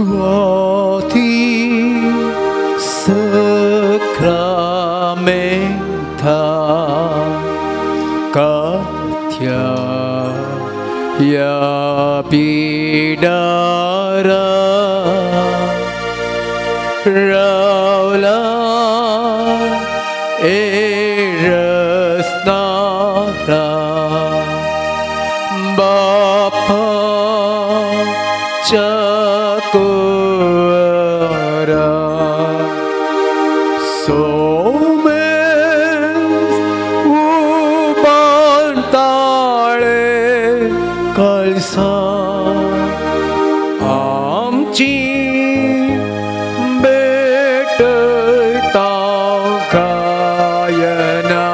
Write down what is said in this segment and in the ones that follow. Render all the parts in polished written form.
Suoti Sacramenta Katya Ya Bidara Raula Erasnara Bapa Chakura Somes Ubantale Kalsa Amchi Betaytaw Kayana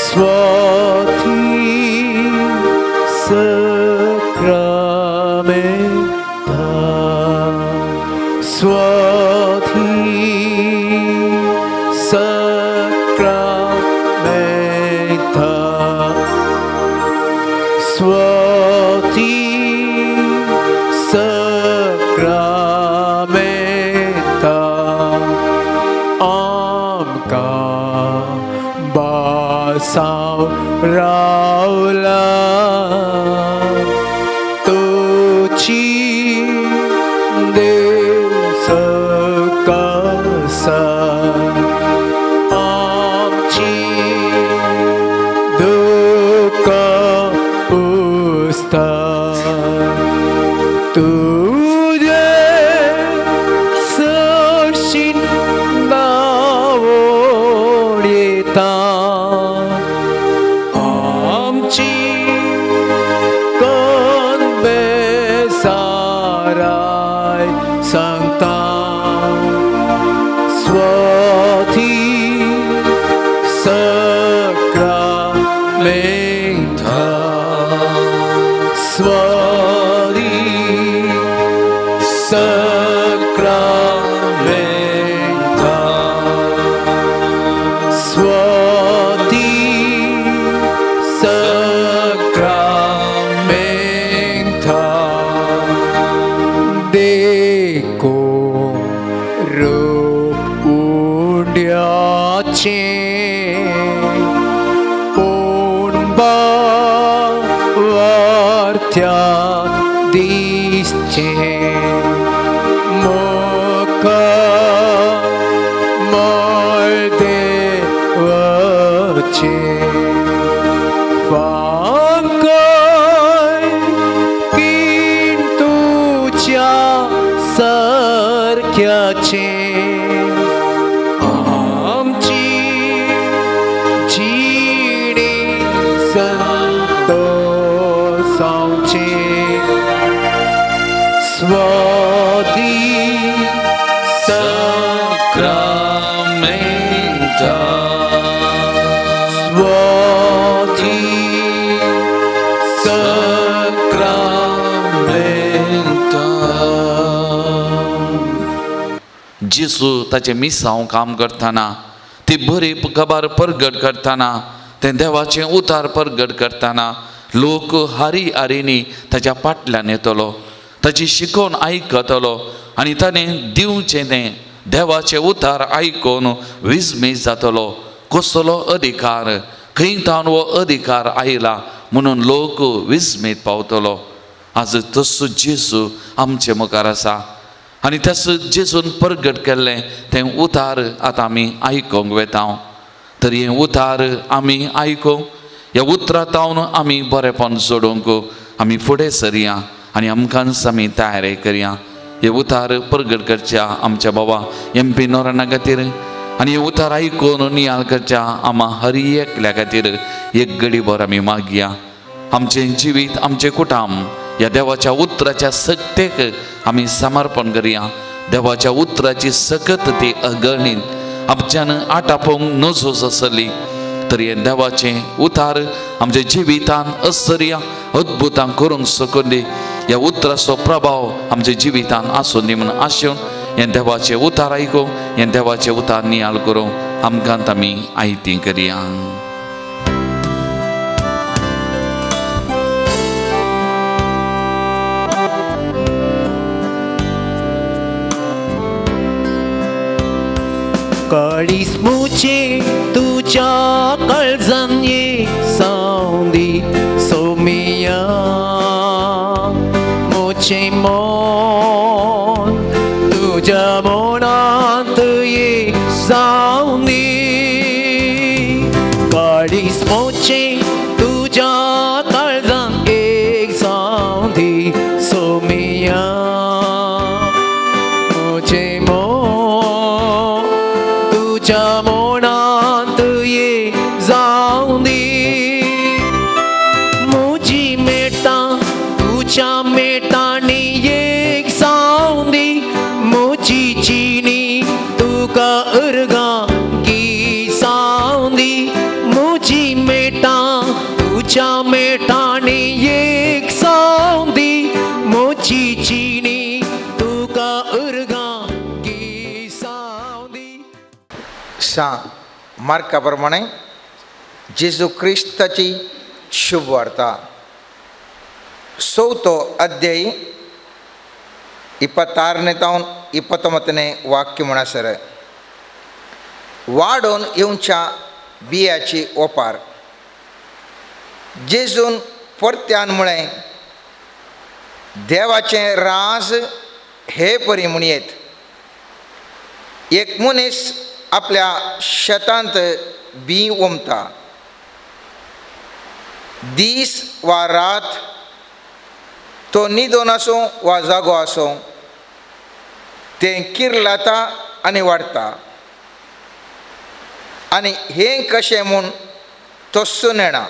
Swati Sacramenta Swati Sacramenta Swati Sacramenta Amka Basaw Raula Tuchi De Sakasa Amchi Duka Pusta Tuje Sarshin Navorita Amchi Kon Besarai Santa Swati Sacramenta Swati Sacramenta Swati Sacramenta Deko Rup Undiace Punba Vartya Disce Mukha Maldevace Fankai Kintuच्या सारख्याचे आमची जिणे संतोषाचे Swati Sacramenta Swati Sacramenta जेसू ताचे मिसांव काम करतना ती बरी खबर परगट करतना ते देवाचें उतार परगट करतना लोक हारी हारीनी ताच्या फाटल्यान येतलो ताची शिकोवन आयकतलो आनी ताणें दिवचें तें देवाचें उतार आयकून विस्मीत जातलो कसलो अधिकार खंय तावन हो अधिकार आयला म्हणून लोक विस्मीत पावतलो आज तसो जेसू आमचे मुखार आसा आनी तसो जेसून परगट केल्लें तें उतार आतां आमी आयकोंक वेता तर हें उतार आमी आयकूंक ह्या उतरांत आमी बरेपण जोडूंक आमी फुडें सरया आनी आमकां आमी तयारी करया हे उतार परगट करच्या आमच्या बाबा MP नोराना खातीर आनी हे उतार आयकून नियाळ करच्या आम्हा हर एकल्या खातीर एक घडीभर आमी मागया आमचें जिवीत आमचें कुटुंब ह्या देवाच्या उतराच्या सत्तेक आमी समर्पण करया देवाच्या उतराची सकत ती अगणीत आमच्यान आटापोवंक नजोच आसली तर हे देवाचें उतार आमच्या जिवितान आश्चर्या अद्भुतां करूंक शकून दी ह्या उतराचो प्रभाव आमच्या जिवितान आसूं दी म्हूण आशेवन हें देवाचें उतार आयकूंक हें देवाचें उतार नियाळ करूंक आमकां आमी आयती करया काळीस मुचे तुझ्या काळजान ये सावंदी सोमिया मोचे मन तुझ्या मनांत ये सावंदी काळीस मोचे तुझ्या काळजान एक सावंदी सोमिया मोचे मन तुझ्या मनांत ये जावंदी मुजी मेटा तुझ्या मेटानी एक सावंदी मुजी चिनी तुका अर्गा की सावंदी मुजी मेटा तुझ्या मेटानी एक सावंदी मुजी चिनी तुका अर्गा की सावंदी. मार्काप्रमाणे जेजू क्रिस्ताची शुभ वार्ता 4 अध्याय 26 तावन 29 वाक्य म्हणसर वाडोवन येवच्या बियाची ओपार जेजून परत्यान म्हळें देवाचें राज हे परी म्हणयेत एक मनीस आपल्या शेतांत बी ओमता दीस वा रात तो न्हिदोन आसूं वा जागो आसूं तें किर्लाता आनी वाडटा आनी हें कशें म्हूण तस्सो नेणा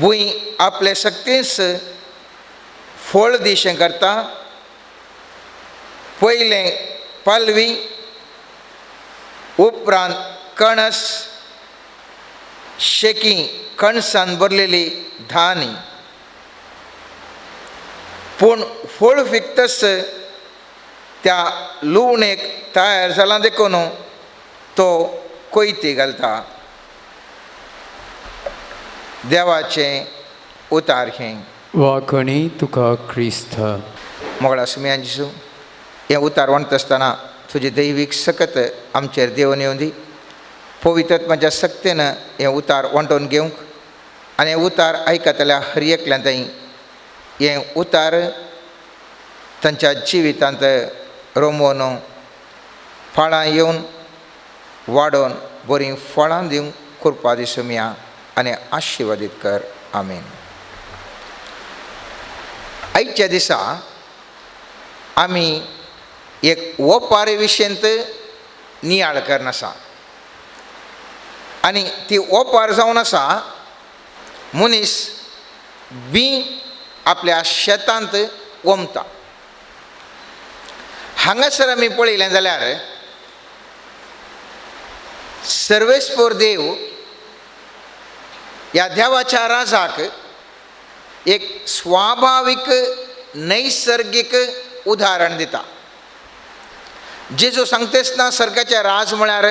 भूंय आपले सक्तीस फळ दिशें करता पयलें पालवी उपरांत कणस शेकी कणसान भरलेली धानी पूण फळ फिकतस त्या लुवणेक तयार जाला देखून तो कोयती घालता. देवाचें उतार हें वाकणी तुका क्रिस्त. मोगळा सुमयान जिसू हें उतार वणत आसतना तुजे दैवीक सकत आमचेर देवन येवं दी. पवित्रात्म्याच्या सक्तीन हें उतार वंटोवन घेवंक आनी हें उतार आयकतल्या हर एकल्यान थंय हें उतार तांच्या जिवितांत रोमोवन फळां येवन वाडोवन बरीं फळां दिवंक कृपा दी सुमया आनी आशिर्वादीत कर. आमीन. आयच्या दिसा आमी एक ओपारे विशयंत नियाळ करन आसा आनी ती ओपार जावन आसा मनीस बी आपल्या शेतांत ओमता. हांगासर आमी पळयलें जाल्यार सर्वेस्पोर देव ह्या देवाच्या राजाक एक स्वाभावीक नैसर्गिक उदाहरण दिता. जेजू सांगतेसतना सर्गाचें राज म्हळ्यार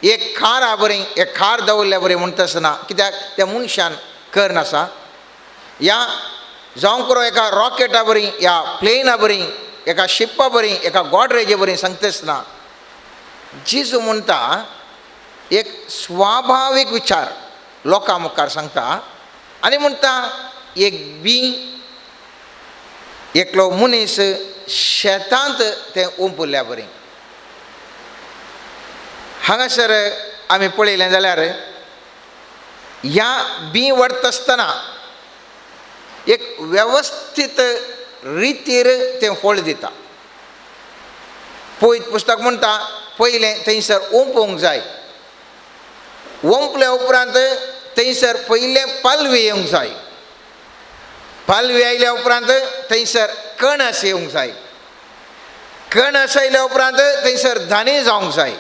एक खार हा बरी एक खार दवरल्या बरी म्हणटा आसतना कित्याक त्या मनशान कर नासा या जावं करो एका रॉकेटा बरी या प्लेना बरी एका शिप्पा बरी एका गॉडरेजे बरी सांगतेसतना जेजू म्हणटा एक स्वाभावीक विचार लोकां मुखार सांगता आनी म्हणटा एक बी एकलो मनीस शेतांत तें ओंपुल्ल्या बरी. हांगासर आमी पळयलें जाल्यार ह्या बी व्हरता आसतना एक वेवस्थीत रितीर तें फळ दिता. पळयत पुस्तक म्हणटा पयलें थंयसर ओंपोवंक जाय. ओंपल्या उपरांत थंयसर पयलें पालवी येवंक जाय. पालवी आयल्या उपरांत थंयसर कणस येवंक जाय. कणस आयल्या उपरांत थंयसर धानी जावंक जाय.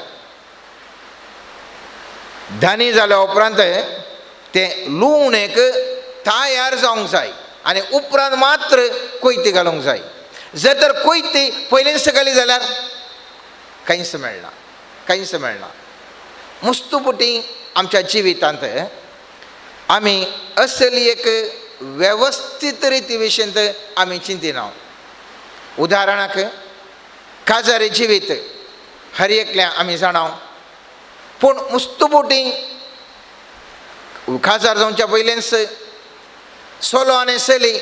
धानी जाल्या उपरांत तें लुवणेक तयार जावंक जाय आनी उपरांत मात्र कोयती घालूंक जाय. जर तर कोयती पयलींच घाली जाल्यार कांयच मेळना. मुस्तुपुटी आमच्या जिवितांत आमी असली एक वेवस्थीत रिती विशयंत आमी चिंतिना. उदाहरणाक काजारी जिवीत हर एकल्या आमी जाणाव. पूण मुस्तुबोटी खाजार जावच्या पयलेंच सोलो आनी चली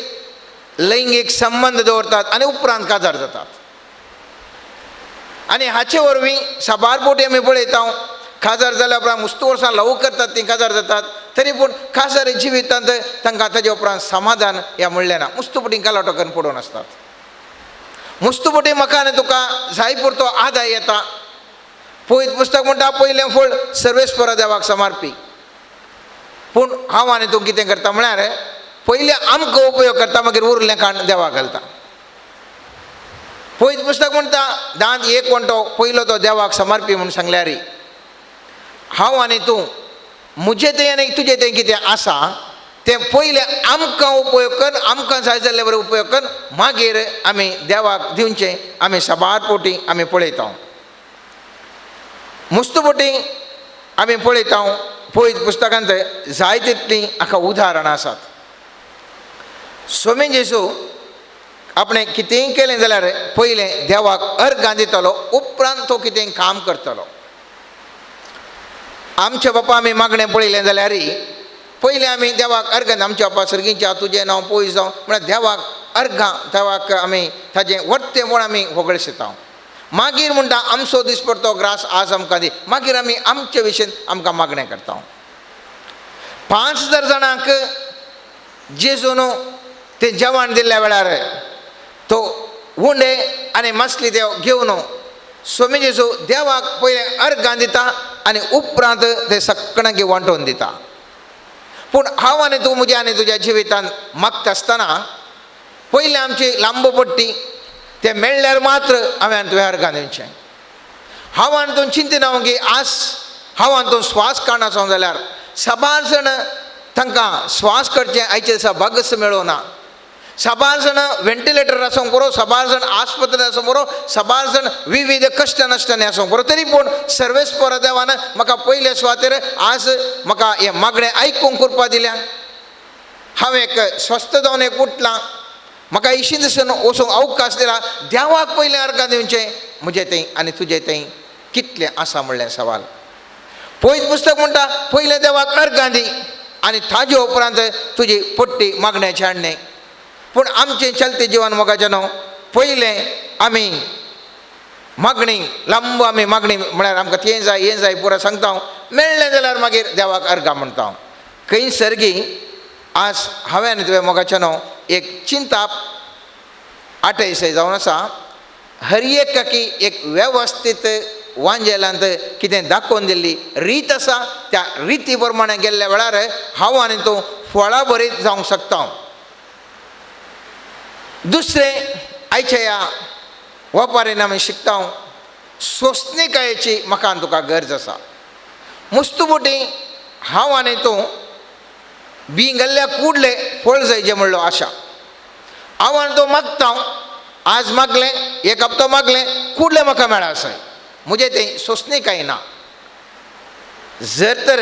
लैंगीक संबंध दवरतात आनी उपरांत काजार जातात. आनी हाचे वरवीं साबारपोटी आमी पळयता काजार जाल्या उपरांत मुस्तू वर्सां लव करतात ती काजार जातात. तरी पूण काजार जिवितांत तांकां ताजे उपरांत समाधान ह्या म्हणलें ना. मुस्तुबोटी कालोटो करून पडून आसतात. मुस्तुबोटी म्हाका आनी तुका जाय पुरतो आदाय येता. पळयत पुस्तक म्हणटा पयलें फळ सर्वेस्परा देवाक समर्पी. पूण हांव आनी तूं कितें करता म्हळ्यार पयलीं आमकां उपयोग करता मागीर उरलें काण देवाक घालता. पळयत पुस्तक म्हणटा दांत एक वंटो पयलो तो देवाक समर्पी म्हूण सांगल्यार हांव आनी तूं म्हजें तें आनी तुजें तें कितें आसा तें पयलें आमकां उपयोग कर, आमकां जाय जाल्ले बरें उपयोग कर, मागीर आमी देवाक दिवचें आमी साबारपोटी आमी पळयता. मुस्तुबोटी आमी पळयता पळयत पुस्तकांत जाय तितलीं हाका उदाहरणां आसात. स्वामी जेजू आपणें कितेंय केलें जाल्यार पयलें देवाक अर्घ दितलो, उपरांत तो कितें काम करतलो. आमच्या बापा आमी मागणें पळयलें जाल्यार पयलें आमी देवाक अर्घ आमच्या बापा सर्गीच्या तुजें नांव पयस जावं म्हळ्यार देवाक अर्घां देवाक आमी ताजें वर्तें म्हूण आमी होगळशिता. मागीर म्हणटा आमचो दिसपडतो ग्रास आज आमकां दी. मागीर आमी आमचे विशयेन आमकां मागणें करता. 5,000 जाणांक जेजून तें जेवण दिल्ल्या वेळार तो हुंडे आनी मसली ते घेवन स्वामी जेजू देवाक पयलें अर्घां दिता आनी उपरांत ते सगळ्यांक वांटून दिता. पूण हांव आनी तूं म्हज्या आनी तुज्या जिवितांत मागता आसतना पयलें आमची लांब पट्टी तें मेळ्ळ्यार मात्र हांवें तुवें अर्घां दिवचें. हांव आनी तूं चिंतना की आज हांव आनी तूं स्वास काडनासो जाल्यार साबार जाण तांकां स्वास करचें आयचे दिसा भागस मेळोना. साबार जाण वेंटिलेटर आसूं बरो, साबार जाण आस्पत्रेंत आसूं बरो, साबार जाण विविध कश्ट नश्टांनी आसूं बरो. तरी पूण सर्वेस्परा देवान म्हाका पयले सुवातेर आज म्हाका हें मागणें आयकूंक कृपा दिल्या. हांव एक स्वस्थ जावन एक उठलां, म्हाका इशीं दिसान वचूंक अवकाश दिला. देवाक पयलें अर्घां दिवचें म्हजें तें आनी तुजें तें कितलें आसा म्हणलें सवाल. पळयत पुस्तक म्हणटा पयलें देवाक अर्घां दी आनी ताजे उपरांत तुजी पट्टी मागण्याचें हाडणें. पूण आमचें चलतें जिवन मोगाचें न्हू. पयलें आमी मागणी लांब आमी मागणी म्हळ्यार आमकां तें जाय हें जाय पुरो सांगता. मेळ्ळें जाल्यार मागीर देवाक अर्घां म्हणटा. खंय सर्गी आज हांवें आनी तुवें मोगाचें न्हू एक चिंता 28 जावन आसा. हर एकाकी एक वेवस्थीत वांजेलांत कितें दाखोवन दिल्ली रीत आसा. त्या रिती प्रमाणे गेल्ल्या वेळार हांव आनी तूं फळां बरीत जावंक शकता. दुसरें आयच्या ह्या वापारेन आमी शिकता सोंसणीकायेची म्हाका आनी तुका गरज आसा. मुस्तुबोटी हांव आनी तूं बी गेल्ल्या कुडले फळ जायचें म्हणलो आशा. हांव आनी तूं मागता. आज मागलें एक हप्तो मागलें कुडलें म्हाका मेळा आसाय. म्हजें तें सोंसणीकाय ना. जर तर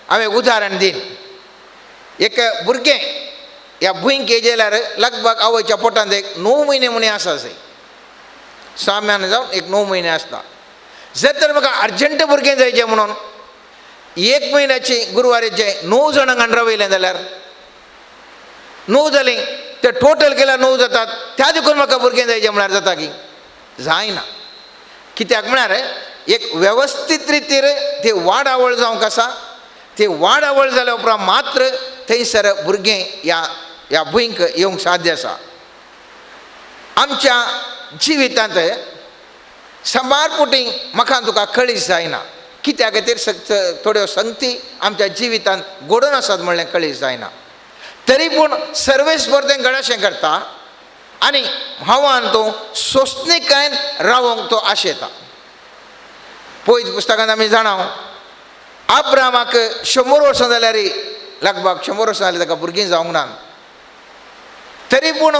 हांवें उदाहरण दीन एक भुरगें ह्या भुंयक येयल्यार लगभग आवयच्या पोटांत एक 9 म्हयने म्हणे आसा. 6 म्हयने जावन एक 9 म्हयने आसता. जर तर म्हाका अर्जंट भुरगें जायचें म्हणून 1 म्हयन्याची गुरवारेचे 9 जाणांक रावयलें जाल्यार 9 जालीं ते टोटल केल्यार 9 जातात. त्या देखून म्हाका भुरगें जायचें म्हळ्यार जाता की जायना. कित्याक म्हळ्यार एक वेवस्थीत रितीर ती वाड आवळ जावंक आसा. ती वाड आवळ जाल्या उपरांत मात्र थंयसर भुरगें ह्या भुंयक येवंक साध्य आसा. आमच्या जिवितांत सांबारपोटी म्हाका तुका कळीस जायना. कित्या खातीर थोड्यो संगती आमच्या जिवितांत घडोवन आसात म्हणलें कळीस जायना. तरी पूण सर्वेस्पर तें गडाशें करता आनी हांव आनी तूं सोंसणीकायेन रावोंक तो आशेता. पळयत पुस्तकांत आमी जाणाव अब्रामाक 100 वर्सां जाल्यार लगभग 100 वर्सां जालीं ताका भुरगीं जावंक ना. तरी पूण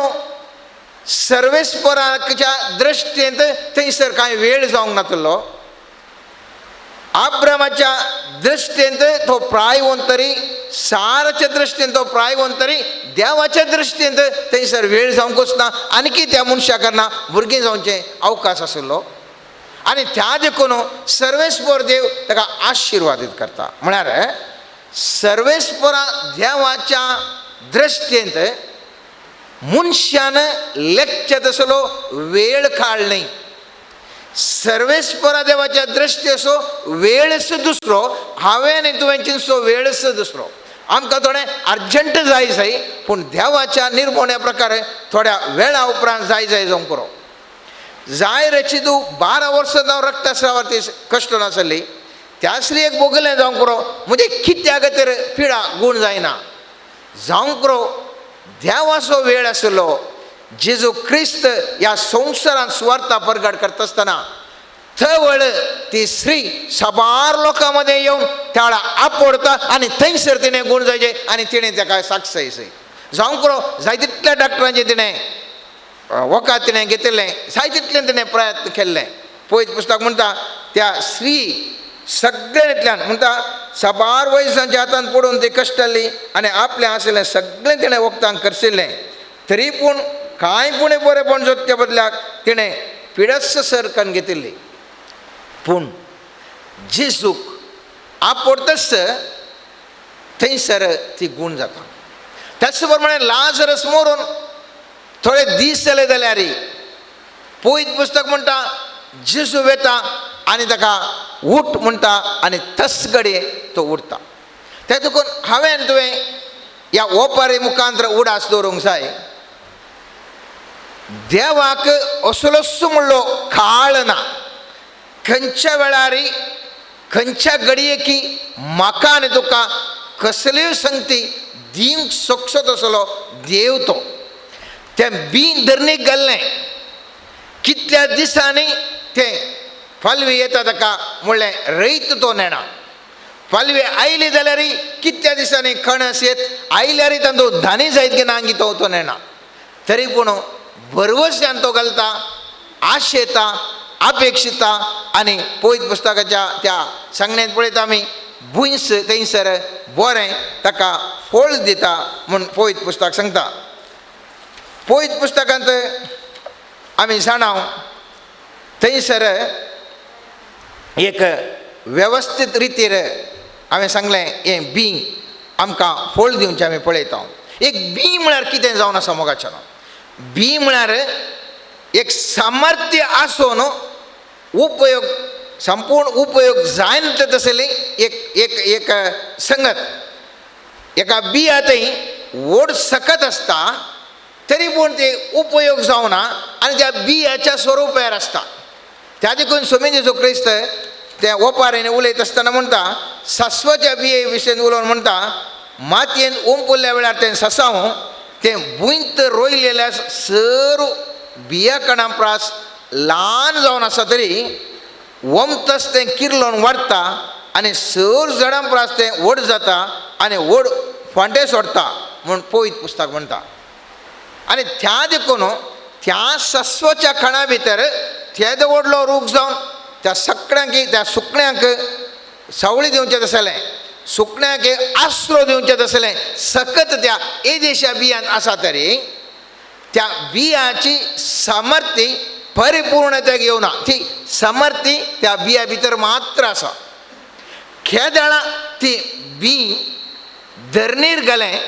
सर्वेस्पराच्या दृश्टेंत थंयसर कांय वेळ जावंक नातलो. अब्रामाच्या दृश्टेंत तो प्रायवंतरी साराच्या दृश्टेन तो प्रायवंतरी देवाच्या दृश्टेंत थंयसर वेळ जावंकूच ना. आनी त्या मनशा कारणां भुरगीं जावचें अवकाश आसलो. आणि त्या देखून सर्वेस्पर देव ताका आशिर्वादीत करता. म्हळ्यार सर्वेस्परा देवाच्या दृश्टेंत मनशान लेखचे तसलो वेळ काळ नाही. सर्वेस्परा देवाच्या दृश्टी असो वेळच दुसरो, हांवें आनी तुवेंचो वेळच दुसरो. आमकां थोडें अर्जंट जाय जाय, पूण देवाच्या निर्मोण्या प्रकारे थोड्या वेळा उपरांत जाय जावंक पुरो. जाय रचितू 12 वर्सां जावन रक्तस्रावाची कश्ट नासली, त्या स्त्रीयेक बोगलें जावंक पुरो. म्हणजे कित्या खातीर पिडा गूण जायना जावंक पुरो. देवाचो वेळ आसलो. जेजू क्रिस्त ह्या संवसारांत सुवार्ता प्रगट करता आसतना थळ ती स्त्री साबार लोकां मदें येवन त्या वेळा आपडता आनी थंयसर तिणें गूण जायचे आनी तिणें ताका साक्ष जायची जावंक पुरो. जाय तितल्या डॉक्टरांचें तिणें वखद तिणें घेतिल्लें, जाय तितलें तिणें प्रयत्न केल्ले. पळयत पुस्तक म्हणटा त्या स्त्री सगळ्यांतल्यान म्हणटा साबार वयसांच्या हातान पडून ती कश्टल्ली आनी आपलें आशिल्लें सगळें तिणें वखदान करशिल्लें. तरी पूण कांय पुणे बरेपण जोडच्या बदल्याक तिणें पिडस सरकन घेतिल्ली. पूण जेजूक आपडतस थंयसर ती गूण जाता. त्याच प्रमाणे लाजरस मरून थोडे दीस जाले जाल्यार पळयत पुस्तक म्हणटा जेजू वेता आनी ताका उठ म्हणटा आनी तस घडये तो उठता. ते देखून हांवें तुवें ह्या ओपारी मुखांतर उडास दवरूंक जाय. देवाक असलोसो म्हणलो काळ ना. खंयच्या वेळार खंयच्या घडयेकी म्हाका आनी तुका कसल्योय संगती दिवंक शकचो तसलो देव तो. तें बीन धरणीक घाल्लें कितल्या दिसांनी तें फालवी येता ताका म्हणलें रयत तो नेणा. फालवी आयली जाल्यार कितल्या दिसांनी खणस येत आयल्यार तांदूळ धानी जायत की ना तो नेणा. तरी पूण भरवश्यान तो घालता, आशेता, अपेक्षिता आनी पळयत पुस्तकाच्या त्या सांगण्यात पळयता आमी भुंयस थंयसर बरें ताका फळ दिता म्हूण पळयत पुस्तक सांगता. पळयत पुस्तकांत आमी जाणाव थंयसर एक वेवस्थीत रितीर हांवें सांगलें हें बी आमकां फळ दिवचें आमी पळयता. एक बी म्हळ्यार कितें जावन आसा मोगाचें. बी म्हळ्यार एक सामर्थ्य आसून उपयोग संपूर्ण उपयोग जायना तसली एक एक एक संगत. एका बिया थंय व्हड सकत आसता तरी पूण ते उपयोग जावना आनी त्या बियाच्या स्वरुपार आसता. त्या देखून स्वामी जेजू क्रिस्त त्या ओपारेन उलयत आसतना म्हणटा सासवाच्या बिये विशयी उलोवन म्हणटा मातयेन ओंपुल्ल्या वेळार तें ससाव तें भुंयत रोयलेल्या सर बिया कणां प्रास ल्हान जावन आसा तरी वमतस तें किर्लोन वाडटा आनी सर झाडां प्रास तें व्हड जाता आनी व्हड फांटे सोडटा म्हूण पळयत पुस्तक म्हणटा. आनी त्या देखून त्या सस्वाच्या खणा भितर तेद व्हडलो रूख जावन त्या सगळ्यांक त्या सुकण्यांक सावळी दिवचें आसलें, सुकण्यांक आसरो दिवचें आसलें. सकत त्या एदेशा बियांत आसा तरी त्या बियाची सामर्थ्य परिपूर्णतेक येवना. ती सामर्थ्य त्या बिया भितर मात्र आसा. खेदाळा ती बी धरणीर घालें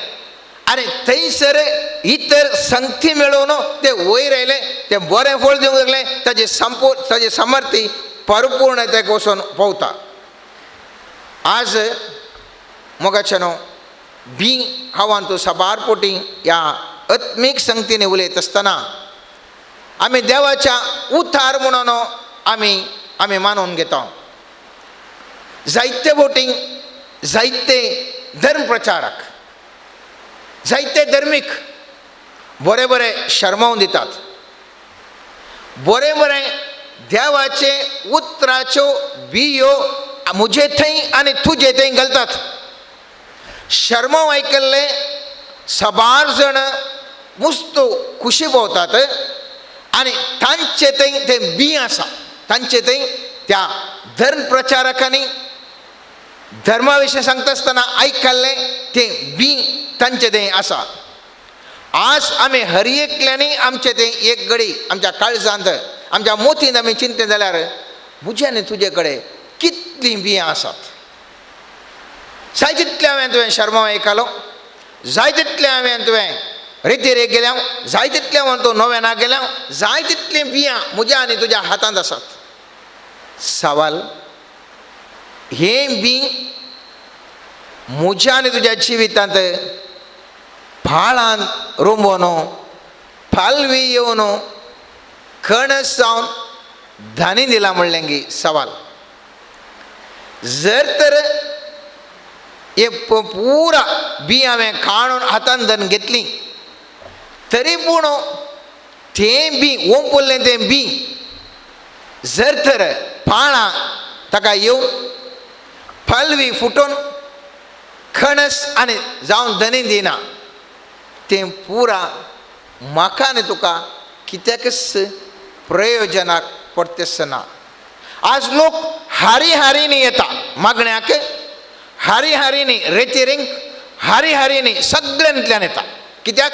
आनी थंयसर इतर संगती मेळोवन ते वयर आयले, ते बरें फळ दिवंक लागलें. ताजें सामर्थ्य परिपूर्णतेक वचून पावता. आज मोगाचें न्हू बी हांवान तूं साबार पोटी ह्या आत्मीक संगतीने उलयत आसतना आमी देवाच्या उतार म्हणून आमी मानून घेता. जायते बोटींक जायते धर्म प्रचारक, जायते धर्मीक बरें बरें शर्मावन दितात. बरें बरें देवाचे उतराच्यो बियो मुजे थंय आनी तुजे थंय घालतात. शर्माव आयकल्ले साबार जण मुस्त खुशी भोंवतात आनी तांचे थंय तें बी आसा. तांचे थंय त्या धर्म प्रचारकांनी धर्मा विशीं सांगता आसतना आयकल्लें तें बी तांचे थंय आसा. आज आमी हर एकल्यांनी आमचे थंय एक घडी आमच्या काळजांत आमच्या मोतीन आमी चिंतें जाल्यार म्हज्या आनी तुजे कडेन कितलीं बियां आसात. जाय तितले हांवें तुवें शर्मा आयकलो, जाय तितले हांवें तुवें रितीरेक गेल्या, जाय तितले हांवें तूं नोवेना गेल्या, जाय तितलीं बियां म्हज्या आनी तुज्या हातांत आसात. सवाल, हें बी म्हज्या आनी तुज्या जिवितांत फाळांत रोंबोन फालवी येवन कणस जावन धानी दिला म्हणलें गी सवाल. जर तर हे पुरा बी हांवें काडून हातान धरून घेतली तरी पूण तें बी ओम पडलें तें बी जर तर पाळां ताका येवन फलवी फुटून खणस आनी जावन धनी दिना, तें पुरा म्हाका आनी तुका कित्याकच प्रयोजनाक पडटेच ना. आज लोक हारी हारीनी येता मागण्याक, हारी हारीनी रेतीरेंक, हारी हारीनी सगळ्यांतल्यान येता. कित्याक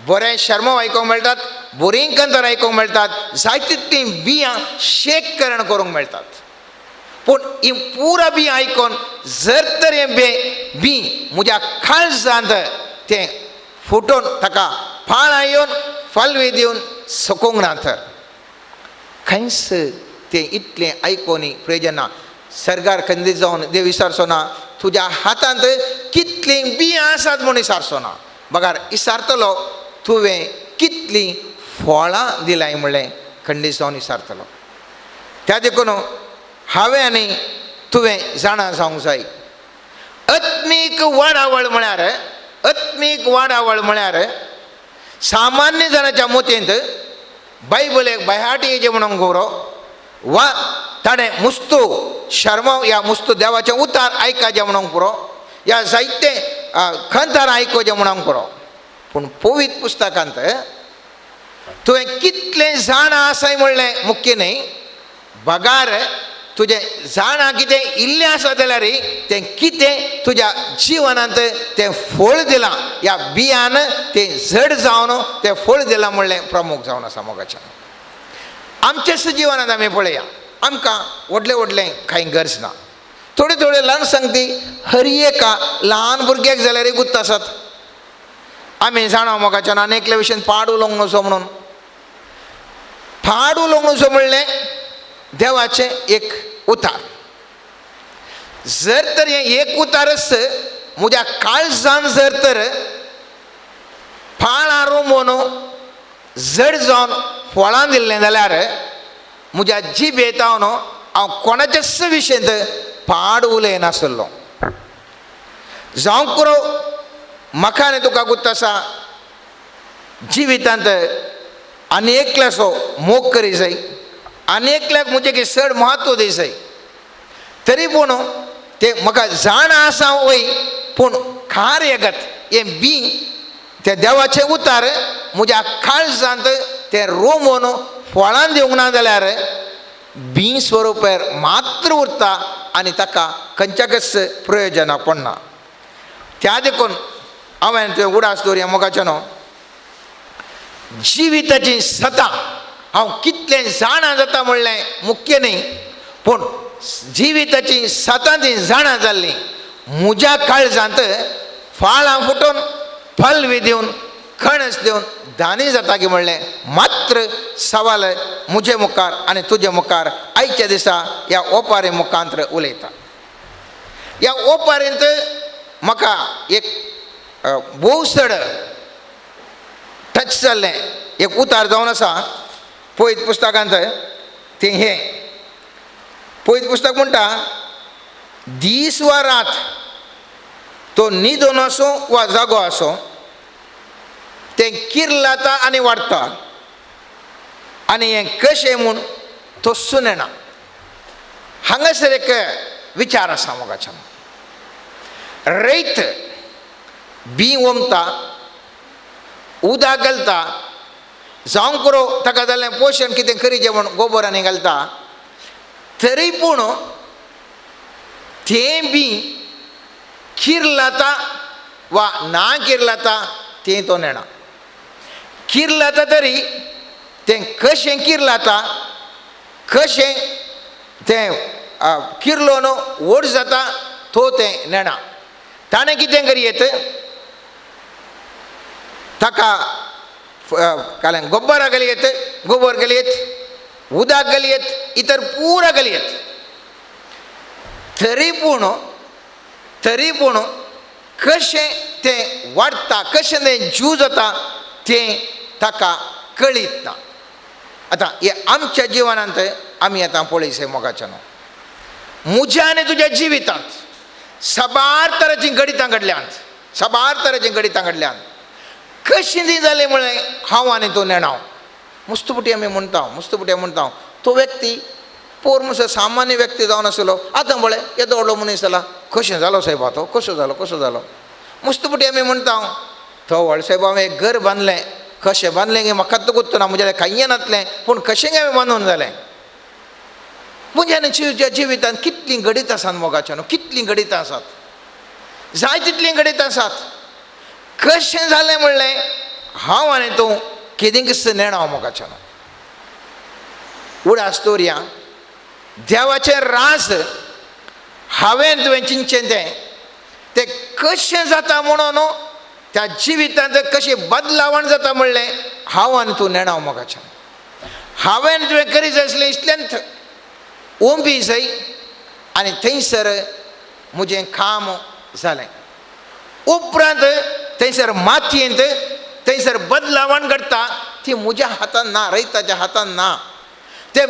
बरें शर्मा आयकूंक मेळटात, बोरीं कंतर आयकूंक मेळटात, जाय तितलीं बियां शेककरण करूंक मेळटात. पूण ही पुरा बी आयकून जर तर हें बी म्हज्या काळजांत तें फुटून ताका फाळां येवन फलवी दिवन सोकूंक ना तर खंयच तें इतलें आयकोनी प्रयोजन ना. सरकार खंदी जावन देव विचारचो ना तुज्या हातांत कितलीं बियां आसात म्हूण विचारचो ना. बगार विचारतलो तुवें कितलीं फळां दिलाय म्हणलें खंडीत जावन विचारतलो. त्या देखून हांवें आनी तुवें जाणा जावंक जाय. आत्मीक वाडावळ म्हळ्यार, आत्मीक वाडावळ म्हळ्यार सामान्य जनाच्या मतींत बायबल एक बायहाटी म्हणून गौरव वा ताणें मुस्तू शर्मा या मुस्तू देवाचें उतार आयकाचें म्हणून पुरो या जायते खंतार आयकोचें म्हणून पुरो. पूण पवित्र पुस्तकांत तुवें कितलें जाणा आसाय म्हणलें मुख्य न्ही. बगार तुजें जाणा कितें इल्लें आसा जाल्यार तें कितें तुज्या जिवनांत तें फळ दिलां, ह्या बियान तें झड जावन तें फळ दिलां म्हणलें प्रमुख जावन आसा मोगाचें. आमचेच जिवनांत आमी पळया, आमकां व्हडलें व्हडलें कांय गरज ना. थोड्यो थोड्यो ल्हान संगती हर एका ल्हान भुरग्याक जाल्यार गुत्त आसात. आमी जाणा मोगाच्यान आनेकल्या विशयान पाड उलोवंक नजो म्हणून. पाड उलोवंक नजो म्हणलें देवाचें एक उतार. जर तर हें एक उतारच म्हज्या काळजान जर तर फाळां रोंबोन जड जावन फळां दिल्लें जाल्यार म्हज्या जिबेतावन हांव कोणाच्याच विशयेंत पाड उलयनासलो. जावं करो म्हाका आनी तुका गुत्त आसा जिवितांत आनेकल्याचो मोग करी जाय, आनेकल्याक म्हजें चड म्हत्व दी जाय. तरी पूण तें म्हाका जाण आसा वय पूण कार्यगत हें बी तें देवाचें उतार म्हज्या काळजांत तें रोंबोन फळां दिवंक ना जाल्यार बी स्वरुपार मात्र उरता आनी ताका खंयच्याकच प्रयोजना पडना. त्या देखून हांवें तुवें उडास दवरया मोगाचें जिविताची सता हांव कितलें जाणा जाता म्हणलें मुख्य न्ही. पूण जिविताची सता ती जाणा जाल्ली म्हज्या काळजांत फाळां फुटून फलवी दिवन खणस दिवन धानी जाता की म्हणलें मात्र सवाल म्हजे मुखार आनी तुजे मुखार आयच्या दिसा ह्या ओपारे मुखांत्र उलयता. ह्या ओपारेंत म्हाका एक भोवसड टच जाल्लें एक उतार जावन आसा पळयत पुस्तकांत. तें हें पळयत पुस्तक म्हणटा दीस वा रात तो न्हिदून आसूं वा जागो आसूं तें किर्लाता आनी वाडटा आनी हें कशें म्हूण तो सुनेना. हांगासर एक विचार आसा मोगाच्यान. रैत बी ओमता उदक घालता जावं करो ताका जाल्लें पोशण कितें करीचें म्हूण गोबर आनी घालता तरी पूण तें बी किर्लाता वा ना किर्लाता तें तो नेना. किर्लाता तरी तें कशें किर्लाता, कशें तें किरलो न्हू व्हड जाता तो तें नेणा. ताणें कितें करयेत ताका कालें गोब्बरा घालयेत, गोबर घालयेत, उदक घालयेत, इतर पुरा घालयेत. तरी पूण कशें तें वाडटा, कशें तें जीव जाता तें ताका कळीत ना. आतां हे आमच्या जिवनांत आमी आतां पळयसे मोगाच्या न्हू, म्हज्या आनी तुज्या जिवितांत साबार तरेचीं गणितां घडल्यान कशीं ती जाली म्हळें हांव आनी तूं नेणाव. मुस्तपुटी आमी म्हणटा तो व्यक्ती पोर म्हणसर सामान्य व्यक्ती जावन आसलो, आतां म्हळें येदो व्हडलो मनीस जाला, कशें जालो सायबा तो, कसो जालो. मुस्तपुटी आमी म्हणटा तो व्हड सायबा हांवें एक घर बांदलें, कशें बांदलें गे म्हाका गुर्तू ना, म्हज्या खायें नातलें, पूण कशें गे हांवें बांदून जालें. म्हज्या आनी तुज्या जिवितांत कितलीं गणितां आसात मोगाच्या न्हू, कितलीं गणितां आसात, जाय तितलीं गणितां आसात. कशें जालें म्हणलें हांव आनी तूं केदींच नेणाव मोगाच्या न्हू. उडास दवरया, देवाचें राज हांवें तुवें चिंतचें तें कशें जाता म्हणून त्या जिवितांत कशें बदलावण जाता म्हणलें हांव आनी तूं नेणाव मोगाच्या. हांवें तुवें करी जाय आसलें इतल्यांत ओंबी जाय आनी थंयसर म्हजें काम जालें. उपरांत थंयसर मातयेंत थंयसर बदलावण घडटा ती म्हज्या हातान ना, रयताच्या हातान ना. तें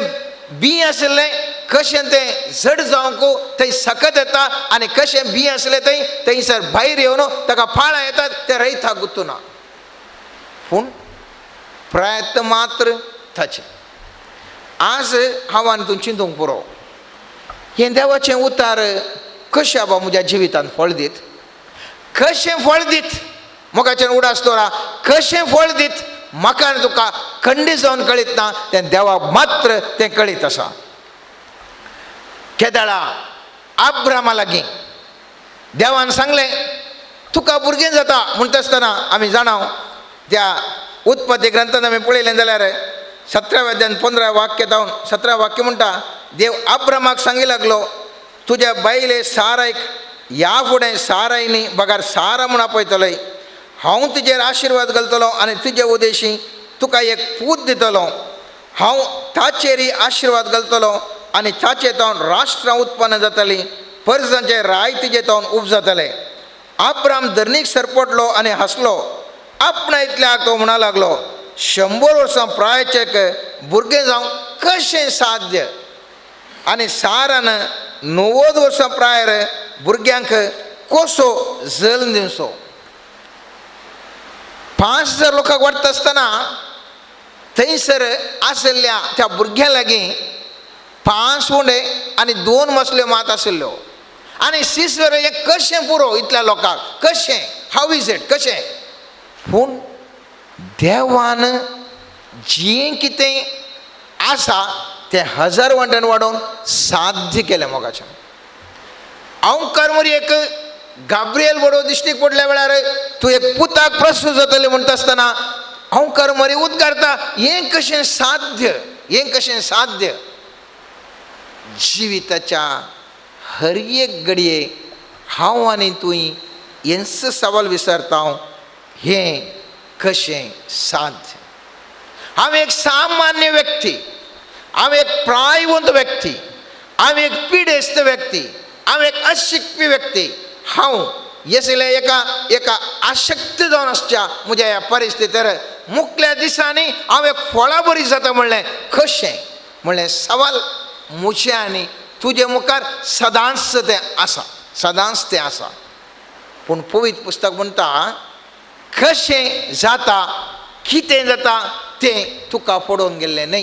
बी आसलें कशें तें जड जावंक थंय सकत येता आनी कशें बी आसलें थंयसर भायर येवन ताका फाळां येतात, तें रयताक गुर्तू ना. पूण प्रयत्न मात्र ताचे. आज हांव आनी तूं चिंतूंक पुरो हें देवाचें उतार कशें आबा म्हज्या जिवितांत फळ दीत, कशें फळ दीत मोगाचें उडास दवरा, कशें फळ दीत म्हाका आनी तुका खंडीत जावन कळीत ना, तें देवाक मात्र तें कळीत आसा. केदाळा अब्रामा लागीं देवान सांगलें तुका भुरगें जाता म्हणटा आसतना आमी जाणाव त्या उत्पत्ती ग्रंथांत आमी पळयलें जाल्यार 17व्या अध्यायान 15 वाक्य जावन 17 वाक्य म्हणटा देव अब्रामाक सांगी लागलो तुज्या बायले सारायक ह्या फुडें साराय न्ही बगार सारा म्हूण आपयतलोय, हांव तुजेर आशिर्वाद घालतलो आनी तुजे उदेशी तुका एक पूत दितलो, हांव ताचेरय आशिर्वाद घालतलो आनी ताचे तावन राष्ट्रां उत्पन्न जातलीं, परजांचे राय तुजे तावन उब जातले. अब्राम धर्नीक सरपटलो आनी हांसलो. आपणा इतल्याक तो म्हणा लागलो 100 वर्सां प्रायाचेक भुरगें जावंक कशें साध्य, आनी सारान 90 वर्सां प्रायर भुरग्यांक कसो जल्म दिवचो. 5000 लोकांक वाडटा आसतना थंयसर आसलेल्या त्या भुरग्यां लागीं 5 उंडे आनी 2 मसल्यो मात आशिल्ल्यो आनी शिस्वर हें कशें पुरो इतल्या लोकांक, कशें, हाव इज इट, कशें. पूण देवान जें कितें आसा तें 1000 वांट्यान वाडोवन साध्य केलें मोगाचें. हांव करमरी एक गाब्रियल बडो दिश्टीक पडल्या वेळार तूं एक पुताक प्रसूत जातलें म्हणटा आसतना हांव करमरी उद्गारता हें कशें साध्य, हें कशें साध्य. जिविताच्या हर एक घडये हांव आनी तुवें हेंच सवाल विचारता हें कशें साध्य. हांव एक सामान्य व्यक्ती, हांव एक प्रायवंत व्यक्ती, हांव एक पिडेस्त व्यक्ती, हांव एक अशिकपी व्यक्ती, हांव येसले एका आशक्त जावन आसच्या म्हज्या ह्या परिस्थितीर मुखल्या दिसांनी हांव एक फळां बरी जाता म्हणलें कशें म्हणलें सवाल म्हजे आनी तुजे मुखार सदांच तें आसा, सदांच तें आसा. पूण पवित्र पुस्तक म्हणटा कशें जाता, कितें जाता तें तुका पडोवन गेल्लें न्हय.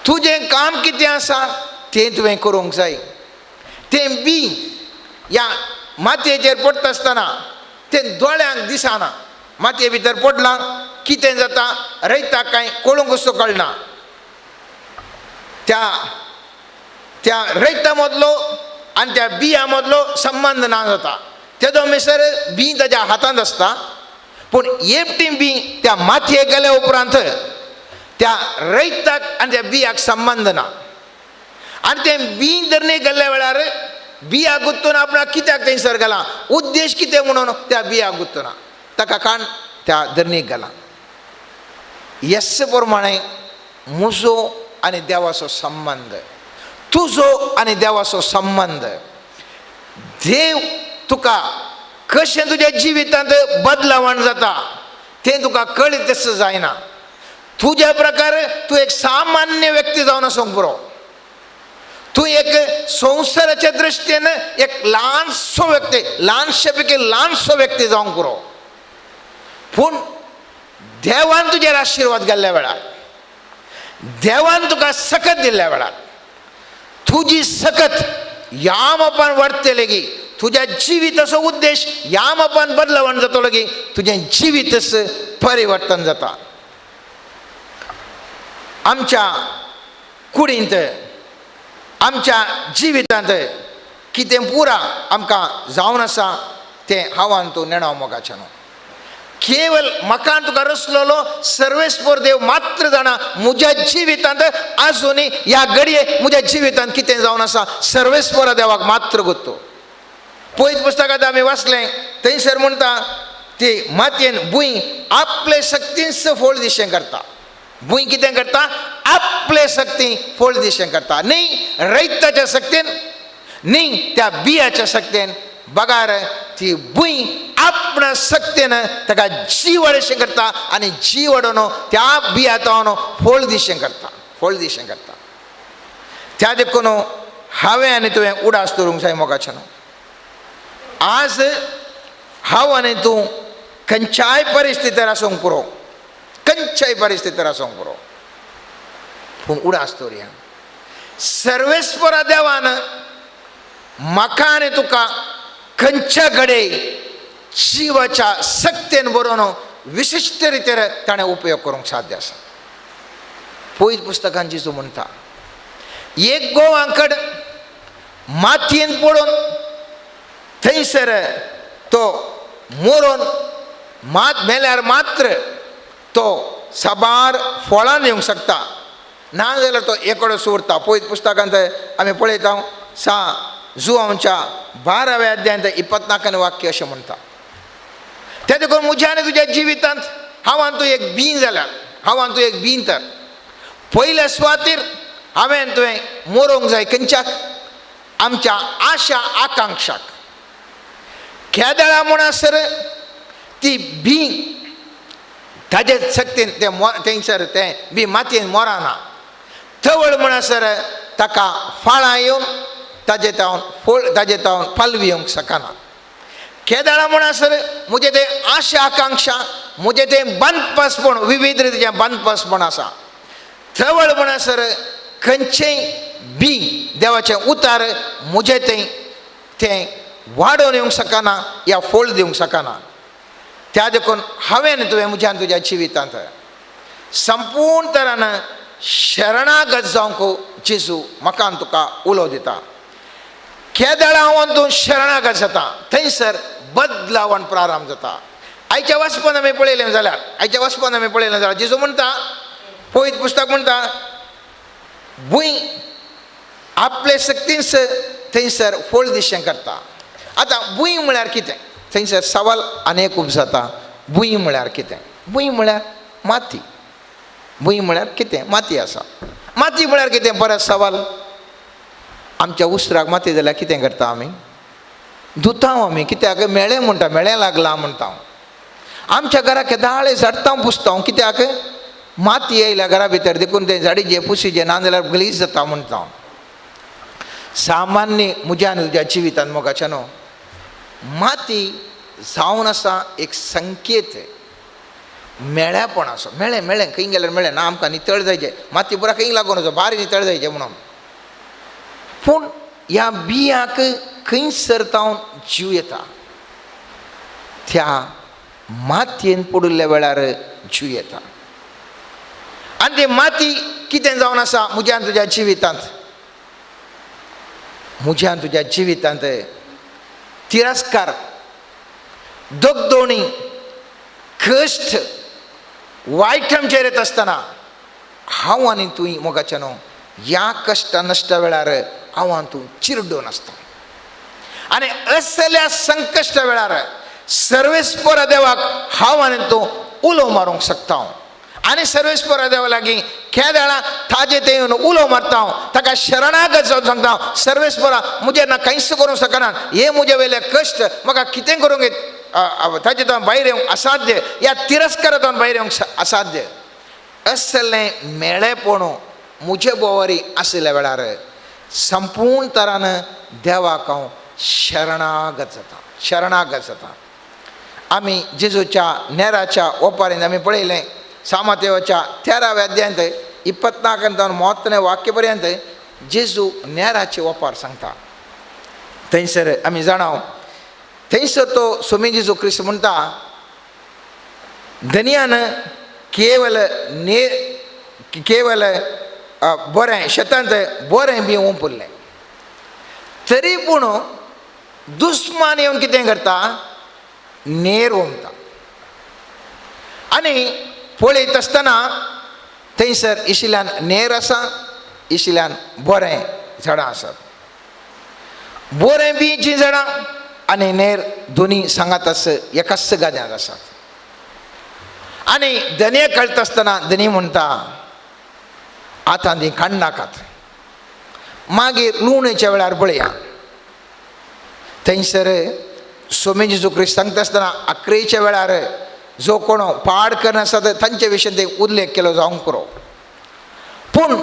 तुजें काम कितें आसा तें तुवें करूंक जाय. तें बी ह्या मातयेचेर पडटा आसतना तें दोळ्यांक दिसना, मातये भितर पडलां कितें जाता रयता कांय कळूंक कसो कळना. त्या रयता मदलो आनी त्या बिया मदलो संबंध ना जाता. तेदो मिसर बी ताच्या हातांत आसता, पूण हेपटी बी त्या मातयेक गेल्या उपरांत त्या रयताक आनी त्या बियाक संबंध ना. आनी तें बी धरणे गेल्ल्या वेळार बिया गुंतून आपणाक कित्याक थंयसर गेला, उद्देश कितें म्हणून त्या बियाक गुंतना ताका काण त्या धरणीक गेला. ह्याच प्रमाणे म्हजो आनी देवाचो संबंध, तुजो आनी देवाचो संबंध, देव तुका कशें तुज्या जिवितांत बदलावण जाता तें तुका कळीत तसं जायना. तुज्या प्रकार तूं एक सामान्य व्यक्ती जावन आसूंक पुरो, तूं एक संवसाराच्या दृश्टीन एक ल्हानसो व्यक्ती, ल्हानशे पैकी ल्हानसो व्यक्ती जावंक पुरो. पूण देवान तुजेर आशिर्वाद घाल्ल्या वेळार, देवान तुका सकत दिल्ल्या वेळार, तुजी सकत ह्या मापान वाडटे लेगीत, तुज्या जिविताचो उद्देश ह्या मापान बदलावण जातो लेगीत, तुजें जिवीतच परिवर्तन जाता. आमच्या कुडींत, आमच्या जिवितांत कितें पुरा आमकां जावन आसा तें हांवान तूं नेणाव मोगाचें न्हू. केवल म्हाका तुका रचलेलो सर्वेस्पर देव मात्र जाणा म्हज्या जिवितांत आजुनी ह्या घडये म्हज्या जिवितांत कितें जावन आसा सर्वेस्पर देवाक मात्र गोत्तो. पयत पुस्तकांत आमी वाचलें थंयसर म्हणटा ती मातयेन भुंय आपले सक्तींच फळ दिशें करता. भुंय कितें करता, आपले सक्ती फळ दिशें करता. न्ही रैताच्या सक्तीन, न्ही त्या बियाच्या सक्तीन. बगार ती भुंय आपणा सक्तीन ताका जीव वाडशें करता आनी जीव वाडोवन त्या बियातावन फळ दिशें करता, फळ दिशें करता. त्या देखून हांवें आनी तुवें उडास दवरूंक जाय मोगाचें न्हू. आज हांव आनी तूं खंयच्याय परिस्थितीर आसूंक पुरो, खंयच्याय परिस्थितीर आसूंक पुरो, पूण उडास दवरया. सर्वेस्परा देवान म्हाका आनी तुका खंयच्या घडये जिवाच्या सक्तीन बरोवन विशिश्ट रितीर ताणें उपयोग करूंक साध्य आसा. पयत पुस्तकांत जिजू म्हणटा एक गोवांकड मातयेंत पडून थंयसर तो मरोन मात मेल्यार मात्र तो साबार फळां दिवंक शकता, ना जाल्यार तो एकडोच उरता. पयत पुस्तकांत आमी पळयता जुआंच्या 12व्या अध्यायांत 24वें वाक्य अशें म्हणटा. त्या देखून म्हज्या आनी तुज्या जिवितांत हांवान तूं एक बीन जाल्यार, हांवान तूं एक बीन तर पयल्या सुवातेर हांवें तुवें मरोंक जाय. खंयच्याक, आमच्या आशा आकांक्षाक. केदाळा म्हणसर ती भी ताजे सक्तीन थंयसर तें बी मातयेन मरना. थवळ म्हणसर ताका फळां येवन ताजे तावन फल येवंक शकना. केदाळा म्हणसर म्हजें तें आशा आकांक्षा, म्हजें तें बांदपासपण, विविध रितीचें बांदपासपण आसा. थवळ म्हणसर खंयचेंय बी देवाचें उतार म्हजें तें वाडोवन येवंक शकना या फळ दिवंक शकना. त्या देखून हांवें तुवें म्हज्या तुज्या जिवितांत संपूर्ण तरान शरणागत जावंक जेजू म्हाका तुका उलो दिता. केदाळा हांवान तूं शरणागत जाता, थंयसर बदलावण प्रारंभ जाता. आयच्या वाचपान आमी पळयलें जाल्यार जेजू म्हणटा, पयत पुस्तक म्हणटा भुंय आपले सक्तींच थंयसर फळ दिशें करता. आतां भुंय म्हळ्यार कितें? थंयसर सवाल अनेक उपजाता. भुंय म्हळ्यार कितें? भुंय म्हळ्यार माती. भुंय म्हळ्यार कितें? माती आसा. माती म्हळ्यार कितें? परत सवाल. आमच्या उस्त्राक माती जाल्यार कितें करता आमी? धुता आमी. कित्याक? मेळ्ळें म्हणटा, मेळ्ळें लागलां म्हणटा. आमच्या घराक दाळे झाडटा पुसता. कित्याक? माती येयल्या घरा भितर, देखून तें झाडीचें पुसीचें ना जाल्यार गलीज जाता म्हणटा. सामान्य म्हज्या आनी तुज्या जिवितांत मोगाचें न्हू, माती जावन आसा एक संकेत मेळ्यापणाचो. मेळ्ळें खंय गेल्यार मेळ्ळें ना, आमकां नितळ जायचें. माती पुरा खंय लागून वचो, भायर नितळ जायचें म्हणून. पूण ह्या बियाक खंयसर तावन जीव येता. त्या मातयेन पडिल्ल्या वेळार जीव येता. आनी ती माती कितें जावन आसा म्हज्या आनी तुज्या जिवितांत? म्हज्या आनी तुज्या जिवितांत तिरस्कार, दोगदोणी, कश्ट, वायट आमचेर येत आसतना हांव आनी तुवें मोगाचें न्हू ह्या कश्ट नश्ट वेळार हांव तूं चिरडो नासता आनी असल्या संकश्ट वेळार सर्वेस्परा देवाक हांव आनी तूं उलो मारूंक शकता आनी सर्वेस्परा देवा लागीं खेळा ताजे ते येवन उलो मारता हांव ताका शरणागत जावन सांगता सर्वेस्परा मुजे ना कांयच करूंक शकना हे म्हजे वयले कश्ट म्हाका कितें करूंक ताजे तो भायर येवंक असाध्य ह्या तिरस्कारांतून भायर येवंक असाध्य असलें मेळेपण म्हजे बोवारी आसल्या वेळार संपूर्ण तरान देवाक हांव शरणागत जाता आमी जेजूच्या नेराच्या ओपारींत आमी पळयलें सामातेवाच्या 13व्या अध्यायांत 24 वाक्य पर्यंत जेजू नेराचे ओपार सांगता थंयसर आमी जाणाव थंयसर तो स्वामी जेजू क्रिस्त म्हणटा धन्यान केवल बरें शेतांत बरें बी ओंपुल्लें तरी पूण दुस्मान येवन कितें करता नेर ओंपता आनी पळयत आसतना थंयसर इशिल्यान नेर आसा इशिल्यान बरें झाडां आसात बरें बी जीं झाडां आनी नेर दोनी सांगात एकाच गाद्यांत आसात आनी धने कळटा आसतना धनी म्हणटा आतां ती काडनाकात मागीर लुवणेच्या वेळार पळया थंयसर स्वामी जेजू क्रिस्त सांगता आसतना 11च्या वेळार जो कोण पाड करना आसत तांचे विशयी ते उल्लेख केलो जावंक पुरो पूण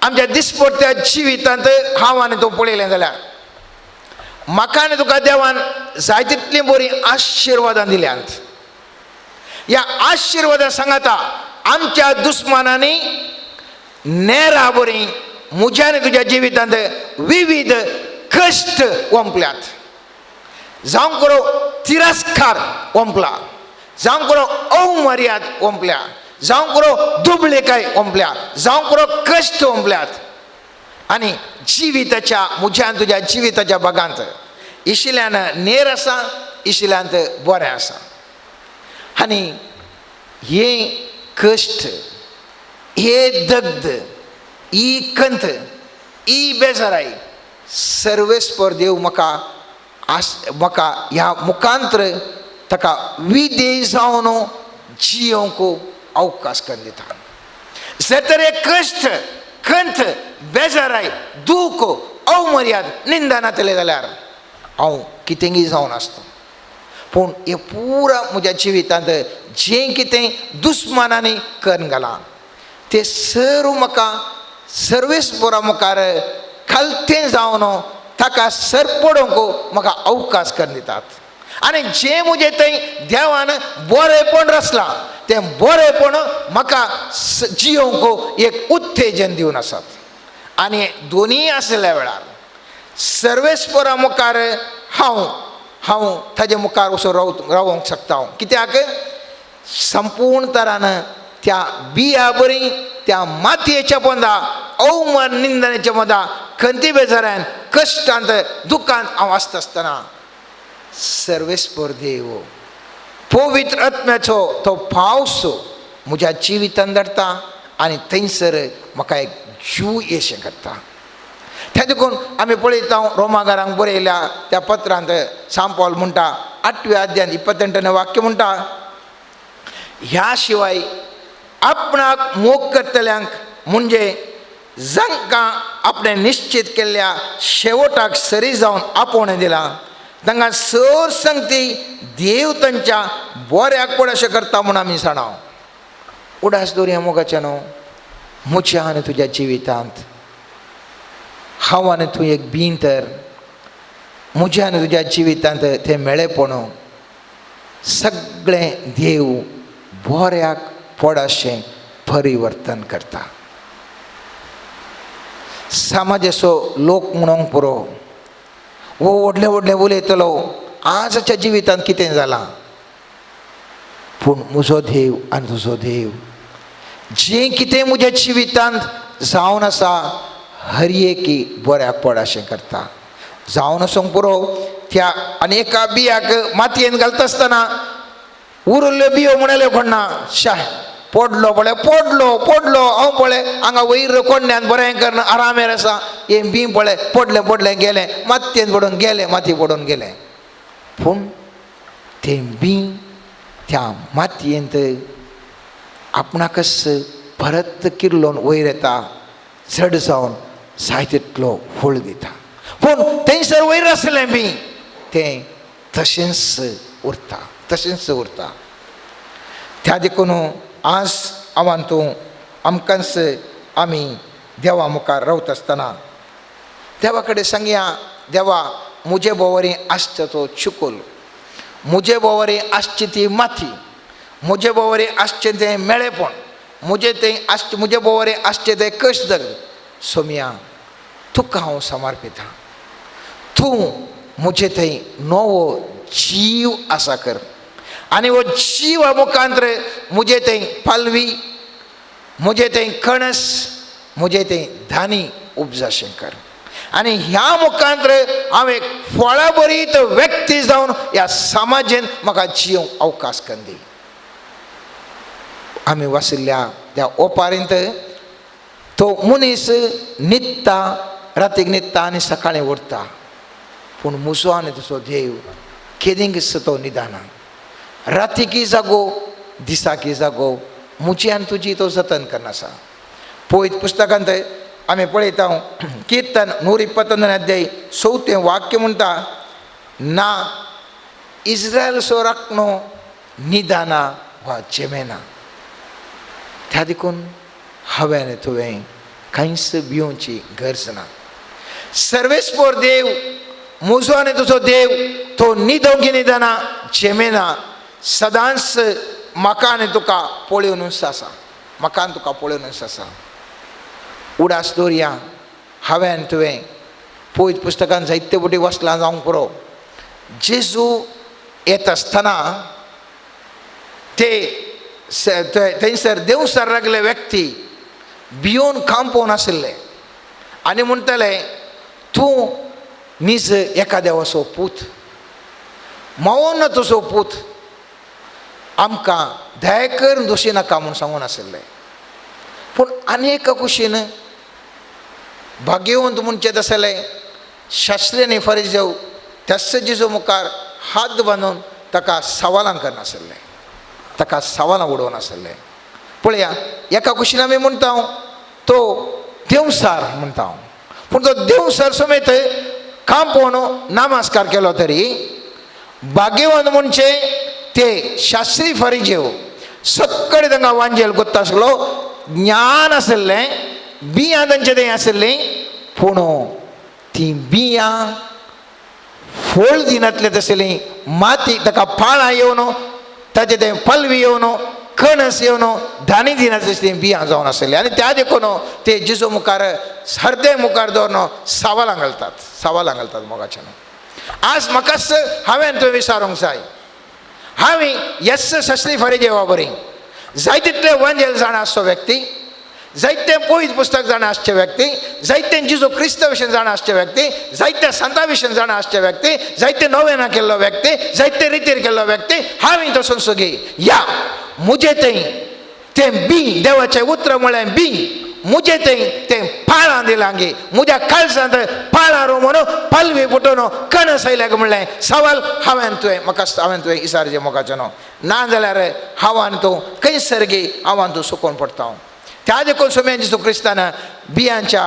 आमच्या दिसपट्ट्या जिवितांत हांव आनी तूं पळयलें जाल्यार म्हाका आनी तुका देवान जाय तितली बरी आशिर्वादां दिल्यांत ह्या आशिर्वादां सांगता आमच्या दुस्मानांनी नेरा बरी म्हज्या आनी तुज्या जिवितांत विविध कश्ट ओंपल्यात जावं करो तिरस्कार ओंपला जावं करो अवमर्याद ओंपल्या जावं करो दुबळेकाय ओंपल्या जावं करो कश्ट ओंपल्यात आनी जिविताच्या म्हज्या आनी तुज्या जिविताच्या भागांत इशिल्यान नेर आसा इशिल्यांत बरें आसा आनी हे कश्ट हे दग्ध ही कंत ही बेजाराई सर्वेस्पर देव म्हाका ह्या मुखांतर ताका विधेय जावन जियोंक अवकाश करून दिता जर तर हे कश्ट खंत बेजाराय दूख अवमर्याद निंदा नातले जाल्यार हांव कितेंय जावन आसता पूण हे पुरा म्हज्या जिवितांत जें कितें दुस्मानांनी करून घालां तें सर्व म्हाका सर्वेस्परा मुखार खालतें जावन ताका सरपडोवंक म्हाका अवकाश करून दितात आनी जें म्हजें थंय देवान बरेंपण रचलां तें बरेंपण म्हाका जियोवंक एक उत्तेजन दिवन आसात आनी दोनीय आसल्या वेळार सर्वेस्परा मुखार हांव ताजे मुखार वचून रावोंक शकता कित्याक संपूर्ण तरान त्या बिया बरी त्या मातयेच्या पोंदा अवमान निंदनेच्या पोंदा खंती बेजारान कश्टांत दुखांत हांव आसता आसतना सर्वेस्पर देव पवित्र आत्म्याचो तो पावस म्हज्या जिवितांत धाडटा आनी थंयसर म्हाका एक जीव येशें करता त्या देखून आमी पळयता रोमाकारांक बरयल्या त्या पत्रांत सांत पौल म्हणटा 8व्या अध्यायान 28वें वाक्य म्हणटा ह्या शिवाय आपणाक मोग करतल्यांक म्हणजे जांकां आपणे निश्चित केल्ल्या शेवटाक सरी जावन आपोवणें दिलां तांकां सर संगती देव तांच्या बऱ्याक पड अशें करता म्हूण आमी जाणाव उडास दवरया मोगाच्या न्हू म्हज्या आनी तुज्या जिवितांत हांव आनी तूं एक भितर म्हज्या आनी तुज्या जिवितांत तें मेळेपण सगळें देव बऱ्याक पड अशें परिवर्तन करता समाजाचो लोक म्हणूंक पुरो वो व्हडलें व्हडलें उलयतलो आजच्या जिवितांत कितें जालां पूण म्हजो देव आनी तुजो देव जें कितें म्हज्या जिवितांत जावन आसा हर एकी बऱ्याक पड अशें करता जावन आसूंक पुरो त्या अनेका बियाक मातयेन घालता आसतना उरल्ल्यो बियो म्हणले कोणना शाय पडलो हांव पळय हांगा वयर कोंड्यान बरें करना आरामेर आसा हे बी पळय पडलें गेलें मातयेन पडून गेलें माती पडून गेलें. पूण ते बी त्या मातयेंत आपणाकच परत किर्लोन वयर येता, चड जावन जाय तितलो फळ दिता. पूण थंयसर वयर आसलें बी तें तशेंच उरता. त्या देखून आज आव्हान तूं आमकांच आमी देवा मुखार रावता आसतना देवा कडेन सांगया, देवा मुजे बोवारी आसता तो चिकोल, मुजे बोवारी आसची ती माती, मुजे बोवारी आसचें तें मेळेपण, मुजे बोवारी आसचें तें कश्ट सोम्या तुका हांव समर्पिता. तूं मुजे थंय नवो जीव आसा कर आनी हो जीवा मुखांतर मुजे थंय पालवी, मुजे थंय कणस, मुजे थंय धानी उपजाशें कर. आनी ह्या मुखांतर हांव एक फळां बरीत व्यक्ती जावन ह्या समाजेन म्हाका जीव अवकाश कंदी. आमी वाचिल्ल्या त्या ओपारींत तो मनीस न्हिदता, रातीक न्हिदता आनी सकाळीं उठता. पूण मुजो आनी तुजो देव केदींच तो न्हिदना. रातीकी जागो दिसाकी जागो मुजी आनी तुजी तो जतन करना आसा. पळयत पुस्तकांत आमी पळयता कीर्तन 129 अध्याय 4 वाक्य म्हणटा, ना इस्रायल सो राखणो निदाना वा जेमेना. त्या देखून हांवें तुवें कांयच भिवची गरज ना. सर्वेस्पोर देव मुजो आनी तुजो देव तो न्हिदोंक निदाना जेमेना सदांच म्हाका आनी तुका पळोवनूच आसा, म्हाका आनी तुका पळोवनूच आसा. उडास दवरया, हांवें तुवें पळयत पुस्तकांत जायते फावटी वाचलां जावंक पुरो. जेजू येता आसतना ते थंयसर देवसर लागले व्यक्ती भियोन कांपोवन आशिल्ले आनी म्हणटाले, तूं नीज एका देवाचो पूत, मावोन तुजो पूत, आमकां दया कर दोशी नाका म्हूण सांगून आशिल्लें. पूण आनी एका कुशीन भाग्यवंत म्हणचेत आसले शास्त्री आनी फरिजव त्याच जेजू मुखार हात बांदून ताका सवालां करनाशिल्ले, ताका सवालां उडोवन आशिल्ले. पळया, एका कुशीन आमी म्हणटा तो देवसार म्हणटा, पूण तो देवसार समेत कांपोवन नामास्कार केलो तरी भाग्यवंत म्हणचे ते शास्त्री फरिजेव सक्कळे तांकां वांजेल कोत्ता आसलो, ज्ञान आशिल्लें, बियां तांचे थंय आशिल्लीं, पूण ती बियां फळ दिनातलें आशिल्लीं. माती ताका पाळां येवन, ताचे थंय पलवी येवन, कणस येवन धानी दिनातलीं बियां जावन आशिल्लीं. आनी त्या देखून ते जेजू मुखार हृदय मुखार दवरून सवालां घालतात मोगाच्यान. आज म्हाकाच हांवें तुवें विचारूंक जाय, हांवें येस शास्त्री फरिजेवा बरी जायते तितले वांजेल जाणा आसचो व्यक्ती, जायते पळयत पुस्तक जाणा आसचे व्यक्ती, जायते जेजू क्रिस्ता विशीं जाणा आसचे व्यक्ती, जायत्या संतां विशीं जाणा आसचे व्यक्ती, जायते नोवेनां केल्लो व्यक्ती, जायते रितीर केल्लो व्यक्ती, हांवें तसो सगळी या मुजे थंय तें बी देवाचें उतर म्हळ्यार बी मुजे थंय तें पाळां दिलां गे, म्हज्या काळजांत पाळां रोमून पलवी फुटून कणस आयल्याक म्हणलें सवाल हांवें तुवें इसारचें मोगाचें न्हू, ना जाल्यार हांवान तूं खंयसर गे हांवान तूं सुकोवन पडटा. त्या देखून सोम्या जेजू क्रिस्तान बियांच्या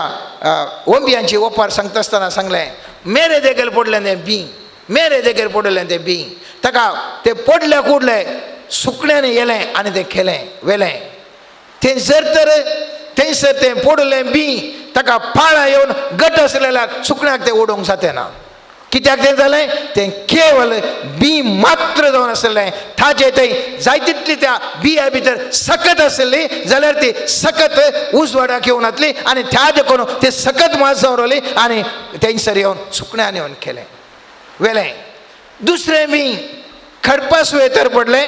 ओंबियांची ओपार सांगता आसतना सांगलें, मेरे देगेर पडलें तें बी, मेरे देगेर पडलें तें बी. ताका तें पडले कुडले सुकण्यान येलें आनी तें केलें वेलें. तें जर तर थंयसर तें पडलें बी ताका पाळां येवन गट आसलेल्याक सुकण्याक तें उडोवंक जातें ना. कित्याक तें जालें, तें केवल बी मात्र जावन आसलें. ताचे थंय जाय तितली त्या बिया भितर सकत आसली जाल्यार ती सकत उजवाडाक येवन वतली आनी त्या देखून ती सकत मात जावन रावली आनी थंयसर येवन सुकण्यान येवन केलें वेलें. दुसरें बी खडपा सुयेतर पडलें.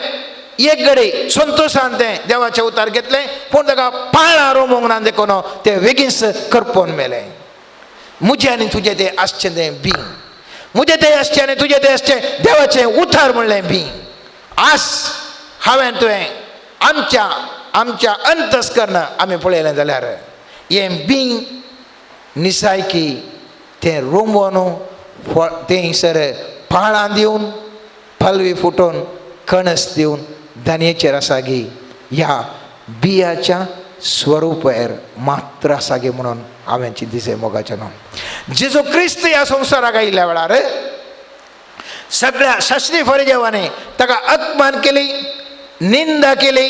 एक घडी संतोशान तें देवाचें उतार घेतलें, पूण ताका पाळां रोमूंक ना देखून तें बेगीनच करपोवन मेलें. म्हजें आनी तुजें तें आसचें तें बी, मुजे तें आसचें आनी तुजें तें आसचें देवाचें उतार म्हणलें बी. आज हांवें तुवें आमच्या आमच्या अंतस्करण आमी पळयलें जाल्यार हें बींग निसायकी तें रोंबोन थंयसर पाळां दिवन फलवी फुटोवन कणस दिवन धान्याचेर आसा गी ह्या बियाच्या स्वरूपार मात्र आसा गे म्हणून हांवें चिंतिसे मोगाचें न्हू. जेजू क्रिस्त ह्या संवसाराक आयिल्ल्या वेळार सगळ्या शास्त्री फरिजेवांनी ताका अपमान केली, निंदा केली,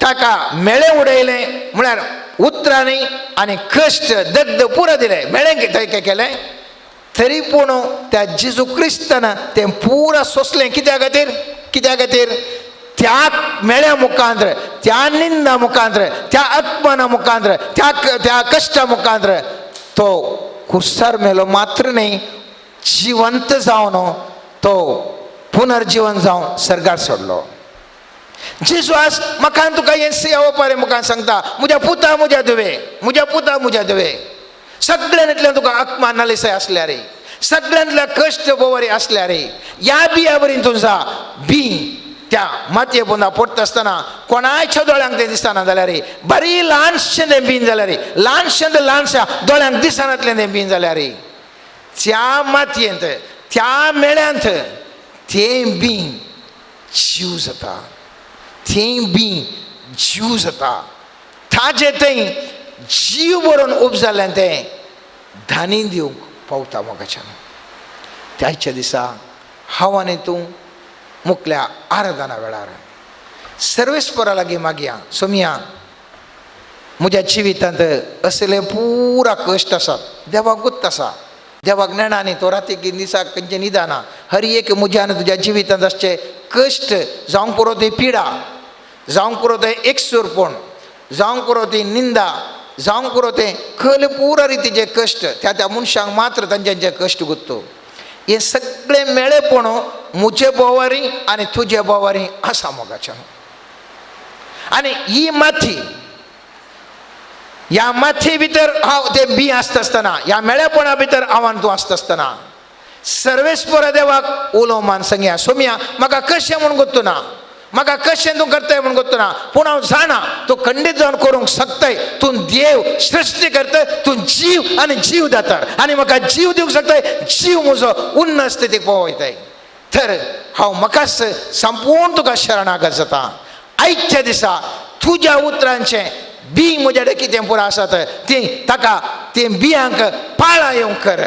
ताका मेळे उडयले म्हळ्यार उतरांनी आनी कश्ट दग्ध पुरो दिले, मेळ्ळें थंय कितें केलें तरी पूण त्या जेजू क्रिस्तान तें पुरा सोंसलें. कित्या खातीर त्या मेळ्या मुखांतर, त्या निंदा मुखांतर, त्या अपमाना मुखांतर, त्या कश्टा मुखांतर तो कुर्सार मेलो मात्र न्ही, जिवंत जावन तो पुनर्जीवन जावन सर्गार सोडलो. जेजू आज म्हाका तुका हें सेवपारे मुखार सांगता, म्हज्या पुता म्हज्या दुवे, म्हज्या पुता म्हज्या दुवे, सगळ्यांतल्यान तुका अपमान नालिसाय आसल्यार, सगळ्यांतल्या कश्ट बोवारी आसल्यार ह्या बिया बरी तुझा बी त्या मातये पोंदा पडटा आसतना कोणाच्या दोळ्यांक तें दिसना जाल्यार बरी ल्हानशें तें बीन जाल्यार ल्हानशा दोळ्यांक दिसनातलें तें बीन जाल्यार त्या मातयेंत त्या मेळ्यांत तें बीन जीव जाता, तें बीन जीव जाता. ताजे थंय जीव बरोवन उपजाल्लें तें धानी दिवंक पावता मोगाच्यान. त्याच्या दिसा हांव आनी तूं मुखल्या आराधना वेळार सर्वेस्परा लागीं मागया, सोमया म्हज्या जिवितांत असले पुरा कश्ट आसात, देवाक गुप्त आसा, देवाक नेणा न्ही, तो राती दिसाक खंयचें निदाना. हर एक म्हज्यान तुज्या जिवितांत आसचे कश्ट जावंक पुरो ती पिडा, जावंक पुरो तें एकसुरपण, जावंक पुरो ती निंदा, जावंक पुरो तें खल पुरा रितीचे कश्ट त्या मनशांक मात्र तांचे कश्ट गुत्तो. हे सगळे मेळेपण म्हजे बोवारी आनी तुजे बोवारी आसा मोगाच्यान. आनी ही माथी, ह्या माथी भितर हांव तें बी आसता आसतना, ह्या मेळेपणा भितर हांव आनी तूं आसता आसतना सर्वेस्परा देवाक उलोव मान सांगया, सोमया म्हाका कशें म्हूण गोत्तू ना, म्हाका कशें तूं करताय म्हूण गोत्तू ना, पूण हांव जाणा तूं खंडीत जावन करूंक शकताय. तूं देव सृश्टी करता, तूं जीव आनी जीव दातार, आनी म्हाका जीव दिवंक शकताय, जीव म्हजो उन्न स्थितीक पावयताय. तर हांव म्हाकाच संपूर्ण तुका शरणागत जाता. आयच्या दिसा तुज्या उतरांचें बी म्हज्या कितें पुरो आसात ताका तें बियांक पाळां येवंक कर,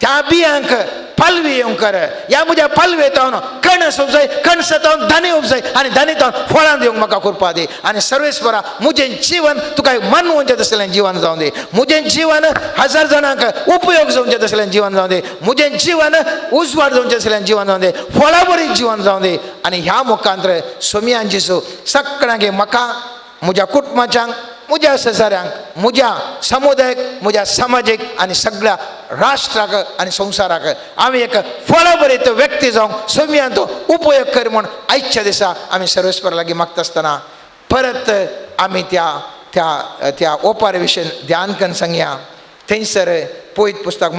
त्या बियांक फलवी येवंक कर. ह्या म्हज्या फलवेतावन कणस उपजाय, कणसांतावन धान्य उपजाय आनी धान्यतावन फळां दिवंक म्हाका कृपा दी. आनी सर्वेस्परा म्हजें जीवन तुका मनवंचें तसलें जीवन जावं दी, म्हजें जीवन 1000 जाणांक उपयोग जावचें तसलें जीवन जावं दी, म्हजें जीवन उजवाड जावचें तसलें जीवन जावं दी, फळां बरी जीवन जावं दी. आनी ह्या मुखांतर सोमयान जेजू सगळ्यांक म्हाका, म्हज्या कुटुंबाच्यांक, म्हज्या शेजाऱ्यांक, म्हज्या समुदायाक, म्हज्या समाजीक आनी सगळ्या राष्ट्राक आनी संवसाराक आमी एक फळभरीत व्यक्ती जावंक सोमयान तो उपयोग कर म्हूण आयच्या दिसा आमी सर्वेस्परा लागीं मागता आसतना परत आमी त्या ओपार विशयी ध्यान करून सांगया. थंयसर पळयत पुस्तक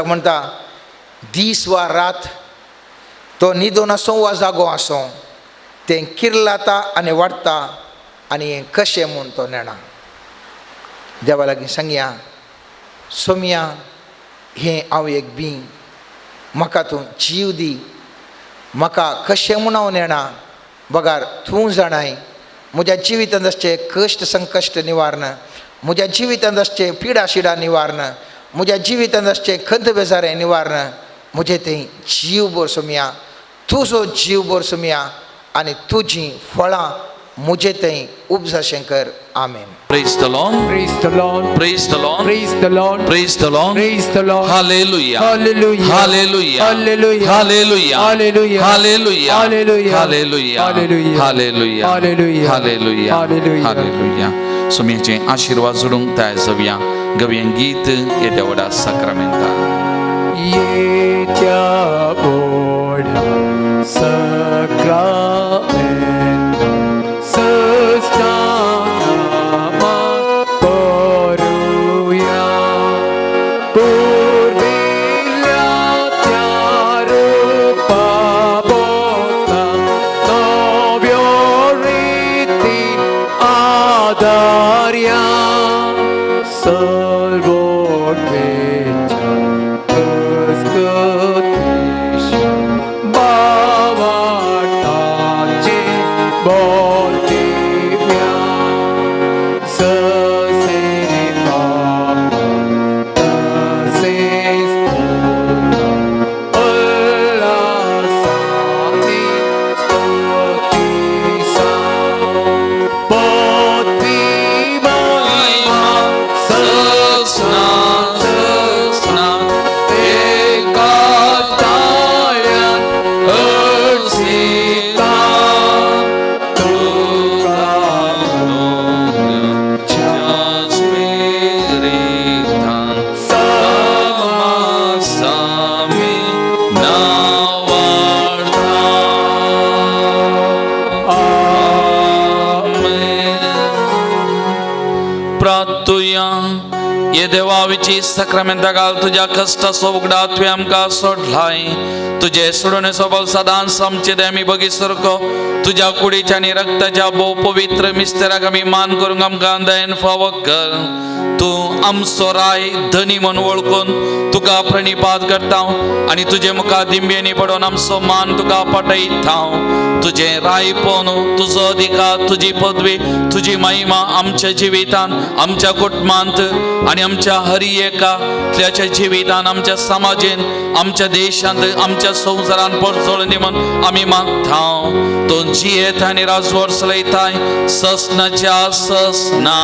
म्हणटा दीस वा रात तो न्हिदून आसूं वा जागो आसूं तें किर्लाता आनी वाडटा आनी हें कशें म्हूण तो नेणा. देवा लागीं सांगया, सोमया हें हांव एक बी, म्हाका तूं जीव दी, म्हाका कशें म्हूण हांव नेणा. बगार तूं जाणाय म्हज्या जिवितांत आसचे कश्ट संकश्ट निवारण, म्हज्या जिवितांत आसचे पिडा शिडा निवारण, म्हज्या जिवितांत आसचे खंत बेजारें निवारण, म्हजें तें जीव भर सोमया, तुजो जीव भर सोमया आनी तुजीं फळां मुझे थंय उपजाशें कर. आमेन. Praise the Lord. Praise the Lord. Praise the Lord. Praise the Lord. Praise the Lord. Praise the Lord. Hallelujah. Hallelujah. Hallelujah. Hallelujah. Hallelujah. Hallelujah. Hallelujah. Hallelujah. Hallelujah. Hallelujah. Hallelujah. Hallelujah. Hallelujah. Hallelujah. Hallelujah. सोम्याचे आशीर्वाद जोडूंक तयार जावया. गव्यान गीत येद्या वडा साक्रामेंता. येत्या ओढा साक्रामेंता सस्तामा करूया. पूर्विल्या त्या रूपाबोधा नव्यो सर्वोत्मेच्या कस्तुतीच्या भावार्थाचे बोधिव्या ससे पाप तसेच उल्हासाने स्तुतीचा बोधी महिमा ये देवाविची सक्रमेंता घाल तुझ्या कष्टा सोगडा तुवें आमकां सोडलाय तुझे सोडून सोबल सदांच आमचे दे आमी बगी सरको तुझ्या कुडीच्या आनी रक्ताच्या भोव पवित्र मिस्तेराक आमी मान करूंक आमकां दयेन फावो कर तूं आमचो राय धनी म्हूण वळखून तुका प्रणिपात करता आनी तुजे मुखार दिंबेनी पडोवन आमचो मान तुका पटयता तुझे राय पोवन तुजो अधिकार तुजी पदवी तुजी महिमा आमच्या जिवितान आमच्या कुटुंबांत आनी आमच्या हर एकाच्या जिवितान आमच्या समाजीन आमच्या देशांत आमच्या संवसारान परजोळणी म्हूण आमी मागता तूं जियेत आनी राजवट चलयताय ससनाच्या ससना